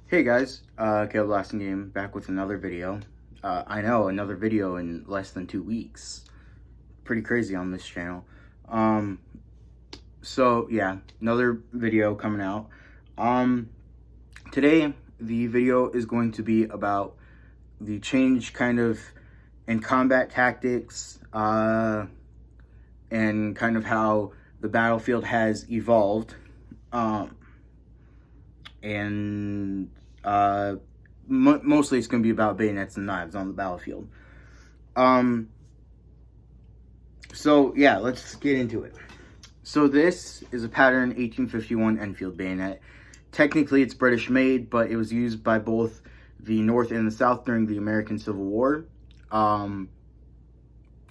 Hey guys, Caleb Lasting Game back with another video. I know, another video in less than 2 weeks. Pretty crazy on this channel. So yeah, another video coming out. Today the video is going to be about the change kind of in combat tactics, and kind of how the battlefield has evolved. Mostly it's going to be about bayonets and knives on the battlefield. So yeah, let's get into it. So this is a pattern 1851 Enfield bayonet. Technically it's British made, but it was used by both the North and the South during the American Civil War. On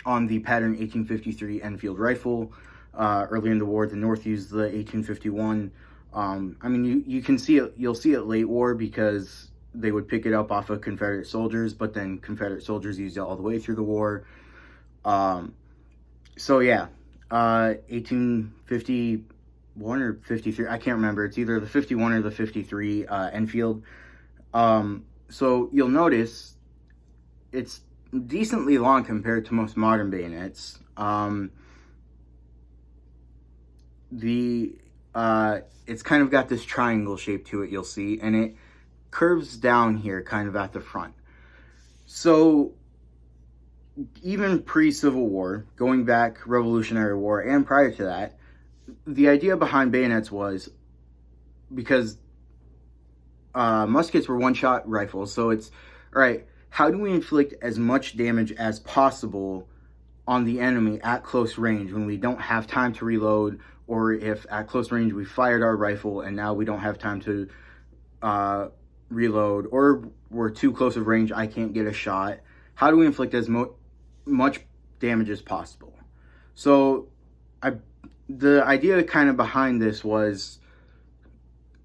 the pattern 1853 Enfield rifle. Earlier in the war, the North used the 1851. I mean, you can see it, you'll see it late war because they would pick it up off of Confederate soldiers, but then Confederate soldiers used it all the way through the war. So yeah, 1851 or 53, I can't remember. It's either the 51 or the 53 Enfield. So you'll notice it's decently long compared to most modern bayonets. It's kind of got this triangle shape to it, you'll see, and it curves down here kind of at the front. So even pre-Civil War, going back Revolutionary War and prior to that, the idea behind bayonets was because muskets were one-shot rifles, so it's, all right, how do we inflict as much damage as possible on the enemy at close range when we don't have time to reload, or if at close range we fired our rifle and now we don't have time to reload, or we're too close of range, I can't get a shot. How do we inflict as much damage as possible? So the idea kind of behind this was,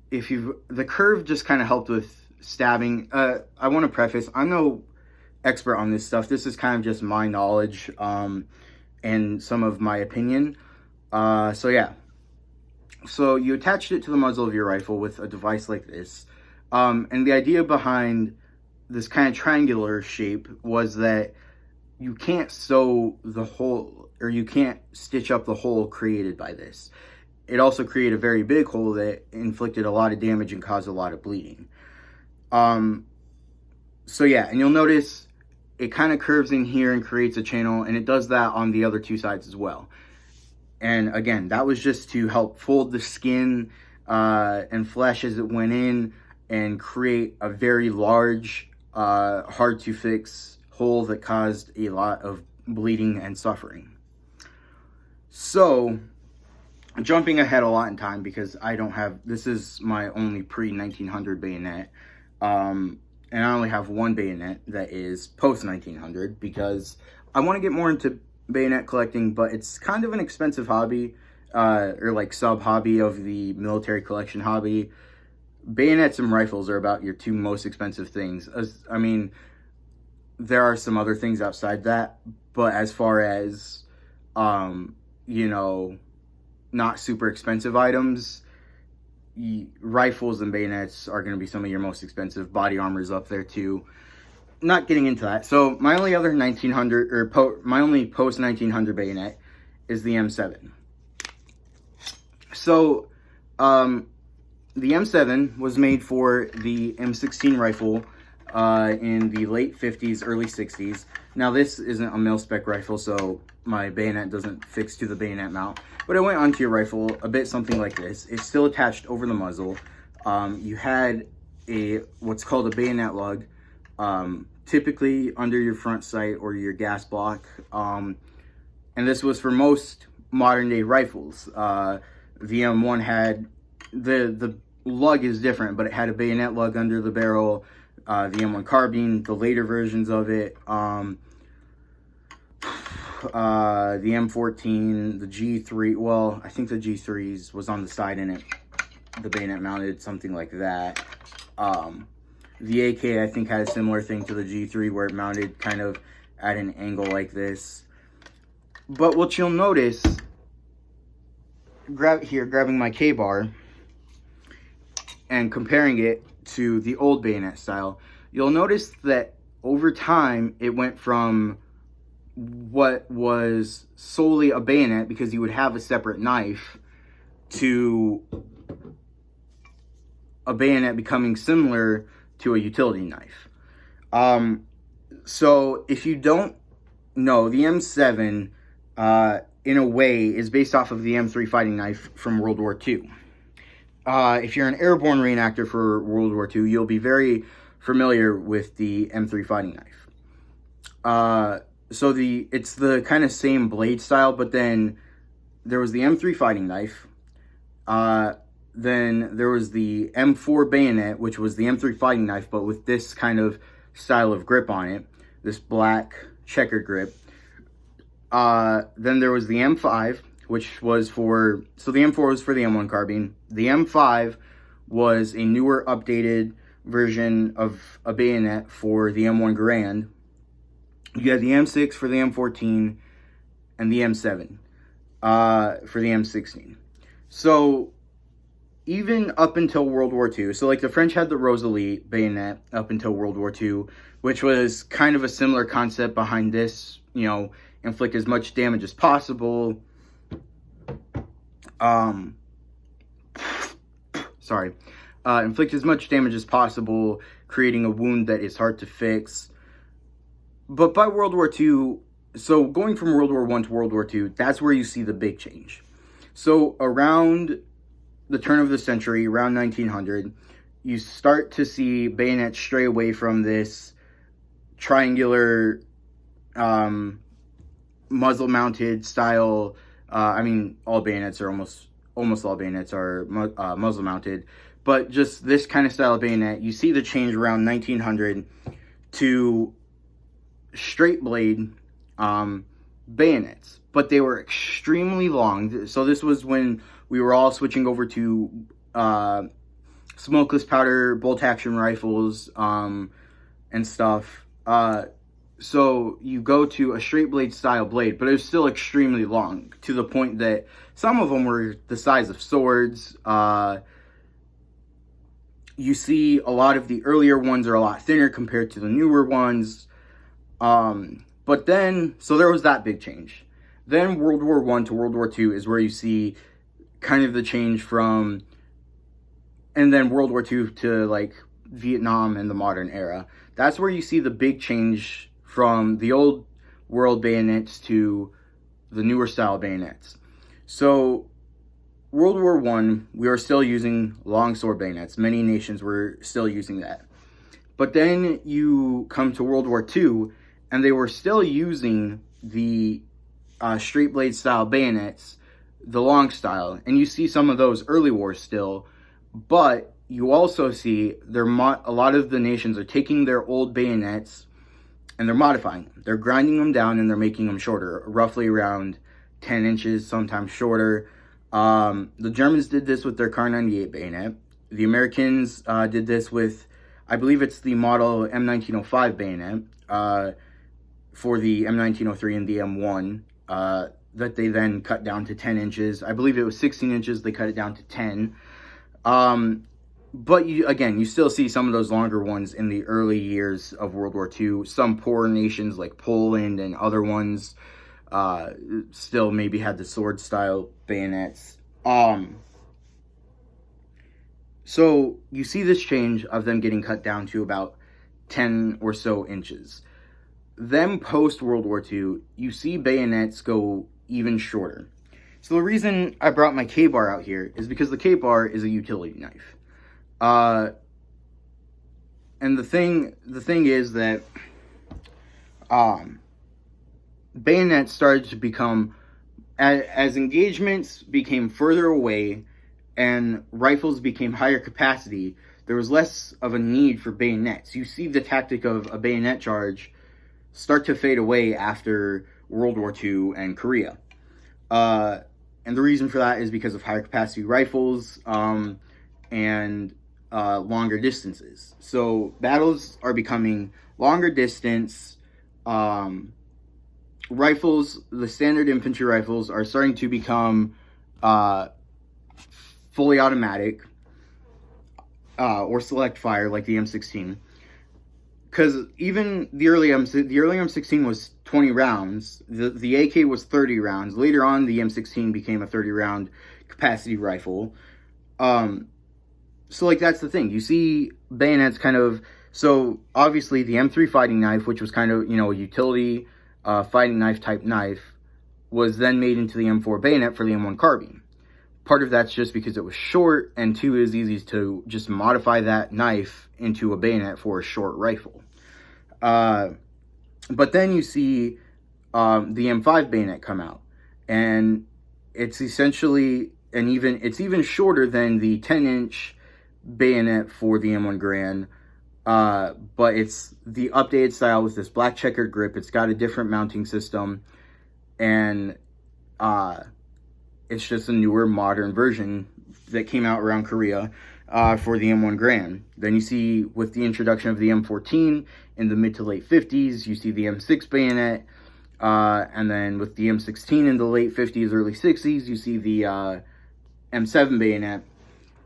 the curve just kind of helped with stabbing. I want to preface, I'm no expert on this stuff. This is kind of just my knowledge and some of my opinion. So yeah, so you attached it to the muzzle of your rifle with a device like this. And the idea behind this kind of triangular shape was that you can't sew the hole, or you can't stitch up the hole created by this. It also created a very big hole that inflicted a lot of damage and caused a lot of bleeding. So yeah, and you'll notice it kind of curves in here and creates a channel, and it does that on the other two sides as well. And again, that was just to help fold the skin and flesh as it went in and create a very large, hard to fix hole that caused a lot of bleeding and suffering. So, jumping ahead a lot in time, because this is my only pre-1900 bayonet, and I only have one bayonet that is post-1900, because I want to get more into bayonet collecting, but it's kind of an expensive hobby, or like sub-hobby of the military collection hobby. Bayonets and rifles are about your two most expensive things. I mean, there are some other things outside that, but as far as, you know, not super expensive items, rifles and bayonets are going to be some of your most expensive. Body armor's up there too. Not getting into that. So my only other 1900 or my only post 1900 bayonet is the M7. So the M7 was made for the M16 rifle in the late 50s, early 60s. Now this isn't a mil-spec rifle, so my bayonet doesn't fix to the bayonet mount, but it went onto your rifle a bit something like this. It's still attached over the muzzle. You had what's called a bayonet lug, typically under your front sight or your gas block, and this was for most modern day rifles. The M1 had the lug is different, but it had a bayonet lug under the barrel. The M1 carbine, the later versions of it, the M14, the G3, well, I think the G3s was on the side in it, the bayonet mounted, something like that. The AK, I think, had a similar thing to the G3 where it mounted kind of at an angle like this. But what you'll notice, grabbing my K-bar and comparing it to the old bayonet style, you'll notice that over time it went from what was solely a bayonet, because you would have a separate knife, to a bayonet becoming similar to a utility knife. So if you don't know, the M7 in a way is based off of the M3 fighting knife from World War II. If you're an airborne reenactor for World War II, you'll be very familiar with the M3 fighting knife. So it's the kind of same blade style, but then there was the M3 fighting knife. Then there was the M4 bayonet, which was the M3 fighting knife, but with this kind of style of grip on it, this black checkered grip. Then there was the M5, which was for, so the M4 was for the M1 carbine. The M5 was a newer, updated version of a bayonet for the M1 Garand. You had the M6 for the M14 and the M7 for the M16. So even up until World War II, so like the French had the Rosalie bayonet up until World War II, which was kind of a similar concept behind this, you know, inflict as much damage as possible. Inflict as much damage as possible, creating a wound that is hard to fix. But by World War II, so going from World War I to World War II, that's where you see the big change. So around the turn of the century, around 1900, you start to see bayonets stray away from this triangular muzzle-mounted style. I mean, all bayonets are almost all bayonets are muzzle-mounted, but just this kind of style of bayonet, you see the change around 1900 to straight blade bayonets, but they were extremely long. So this was when we were all switching over to smokeless powder bolt action rifles and stuff. So you go to a straight blade style blade, but it was still extremely long, to the point that some of them were the size of swords. You see a lot of the earlier ones are a lot thinner compared to the newer ones. But then, so there was that big change. Then World War I to World War II is where you see kind of the change from, and then World War II to like Vietnam and the modern era. That's where you see the big change from the old world bayonets to the newer style bayonets. So World War I, we were still using long sword bayonets. Many nations were still using that. But then you come to World War II, and they were still using the straight blade style bayonets, the long style. And you see some of those early wars still, but you also see a lot of the nations are taking their old bayonets and they're modifying them. They're grinding them down and they're making them shorter, roughly around 10 inches, sometimes shorter. The Germans did this with their Kar 98 bayonet. The Americans did this with, I believe it's the model M1905 bayonet for the M1903 and the M1 that they then cut down to 10 inches. I believe it was 16 inches. They cut it down to 10. But you still see some of those longer ones in the early years of World War II. Some poorer nations like Poland and other ones still maybe had the sword style bayonets. So you see this change of them getting cut down to about 10 or so inches. Then post World War II, you see bayonets go even shorter. So the reason I brought my K-bar out here is because the K-bar is a utility knife. And the thing is that bayonets started to become, as engagements became further away and rifles became higher capacity, there was less of a need for bayonets. You see the tactic of a bayonet charge start to fade away after World War II and Korea. And the reason for that is because of higher capacity rifles and longer distances. So battles are becoming longer distance. Rifles, the standard infantry rifles, are starting to become fully automatic. or select fire like the M16. Because even the early M16 was 20 rounds. The AK was 30 rounds. Later on, the M16 became a 30-round capacity rifle. So, like, that's the thing. You see bayonets kind of... So, obviously, the M3 fighting knife, which was kind of, you know, a utility fighting knife type knife, was then made into the M4 bayonet for the M1 carbine. Part of that's just because it was short, and two, it was easy to just modify that knife into a bayonet for a short rifle. But then you see the M5 bayonet come out, and it's essentially it's even shorter than the 10-inch bayonet for the M1 Garand, but it's the updated style with this black checkered grip. It's got a different mounting system, and it's just a newer, modern version that came out around Korea for the M1 Garand. Then you see, with the introduction of the M14 in the mid to late 50s, you see the M6 bayonet, and then with the M16 in the late 50s, early 60s, you see the M7 bayonet.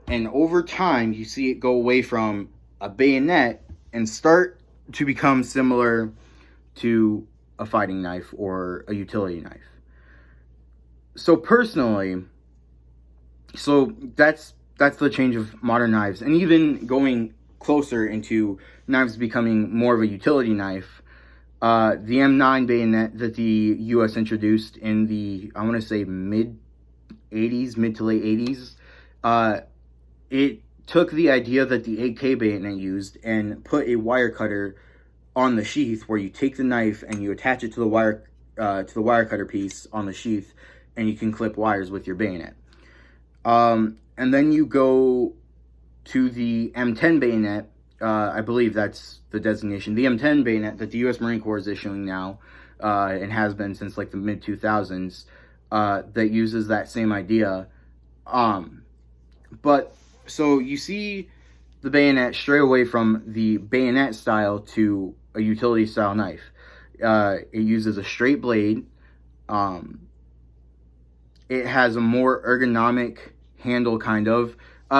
And over time, you see it go away from a bayonet and start to become similar to a fighting knife or a utility knife. So personally, that's the change of modern knives. And even going closer into knives becoming more of a utility knife, the M9 bayonet that the U.S. introduced in the, I want to say, mid to late 80s, it took the idea that the 8K bayonet used and put a wire cutter on the sheath, where you take the knife and you attach it to the wire cutter piece on the sheath, and you can clip wires with your bayonet. And then you go to the M10 bayonet. I believe that's the designation. The M10 bayonet that the U.S. Marine Corps is issuing now, and has been since like the mid-2000s, that uses that same idea. But so you see the bayonet stray away from the bayonet style to a utility style knife. It uses a straight blade. It has a more ergonomic handle, kind of,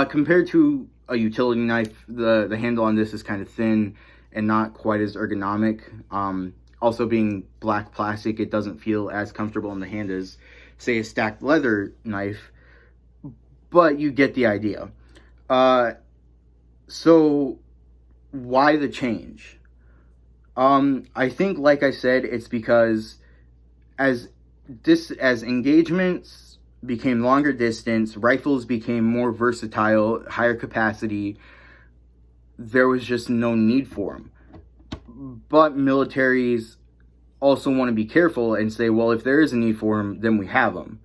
compared to a utility knife. The handle on this is kind of thin and not quite as ergonomic. Also, being black plastic, it doesn't feel as comfortable in the hand as, say, a stacked leather knife, but you get the idea. So why the change? I think, like I said, it's because as engagements became longer distance, rifles became more versatile, higher capacity, there was just no need for them. But militaries also want to be careful and say, well, if there is a need for them, then we have them.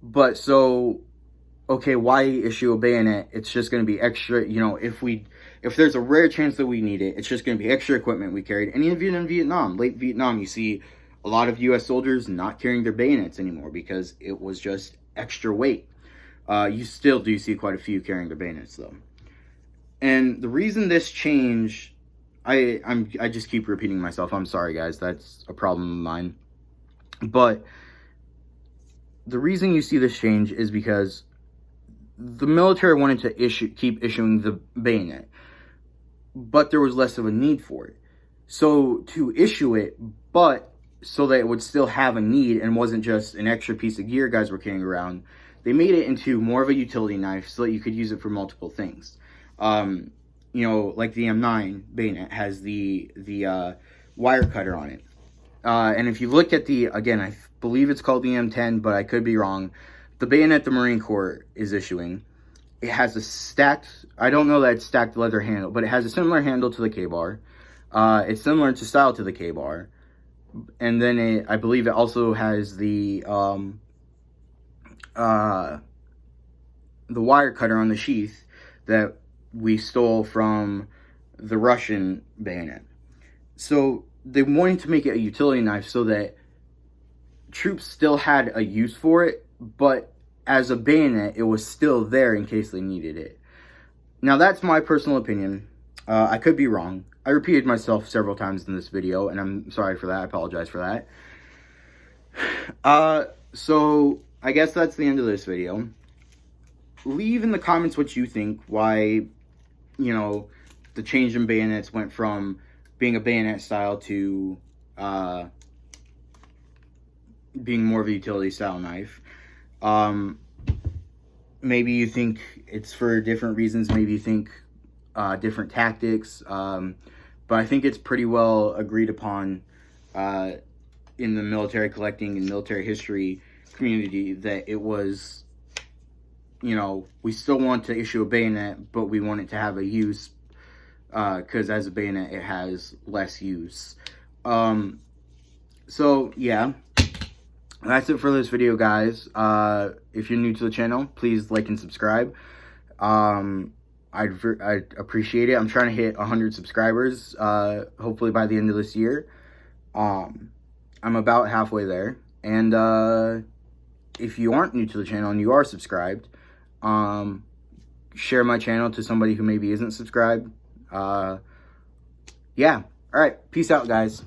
But so, okay, why issue a bayonet? It's just going to be extra, you know, if there's a rare chance that we need it, it's just going to be extra equipment we carried. And even in Vietnam, late Vietnam, you see a lot of U.S. soldiers not carrying their bayonets anymore because it was just extra weight. You still do see quite a few carrying their bayonets, though. And the reason this change, I just keep repeating myself. I'm sorry, guys. That's a problem of mine. But the reason you see this change is because the military wanted to keep issuing the bayonet, but there was less of a need for it. So to issue it, but so that it would still have a need and wasn't just an extra piece of gear guys were carrying around, they made it into more of a utility knife so that you could use it for multiple things. You know, like the M9 bayonet has the wire cutter on it. And if you look at again, I believe it's called the M10, but I could be wrong. The bayonet the Marine Corps is issuing, it has a stacked, I don't know that it's stacked leather handle, but it has a similar handle to the K-bar. It's similar to style to the K-bar. And then I believe it also has the wire cutter on the sheath that we stole from the Russian bayonet. So they wanted to make it a utility knife so that troops still had a use for it, but as a bayonet, it was still there in case they needed it. Now, that's my personal opinion. I could be wrong. I repeated myself several times in this video, and I'm sorry for that. I apologize for that. So I guess that's the end of this video. Leave in the comments what you think, why you know, the change in bayonets went from being a bayonet style to being more of a utility style knife. Maybe you think it's for different reasons. Maybe you think different tactics. But I think it's pretty well agreed upon in the military collecting and military history community that it was, you know, we still want to issue a bayonet, but we want it to have a use, because as a bayonet, it has less use. So, yeah. That's it for this video, guys. If you're new to the channel, please like and subscribe. I'd appreciate it. I'm trying to hit 100 subscribers, hopefully by the end of this year. I'm about halfway there. And if you aren't new to the channel and you are subscribed, share my channel to somebody who maybe isn't subscribed. Yeah. All right. Peace out, guys.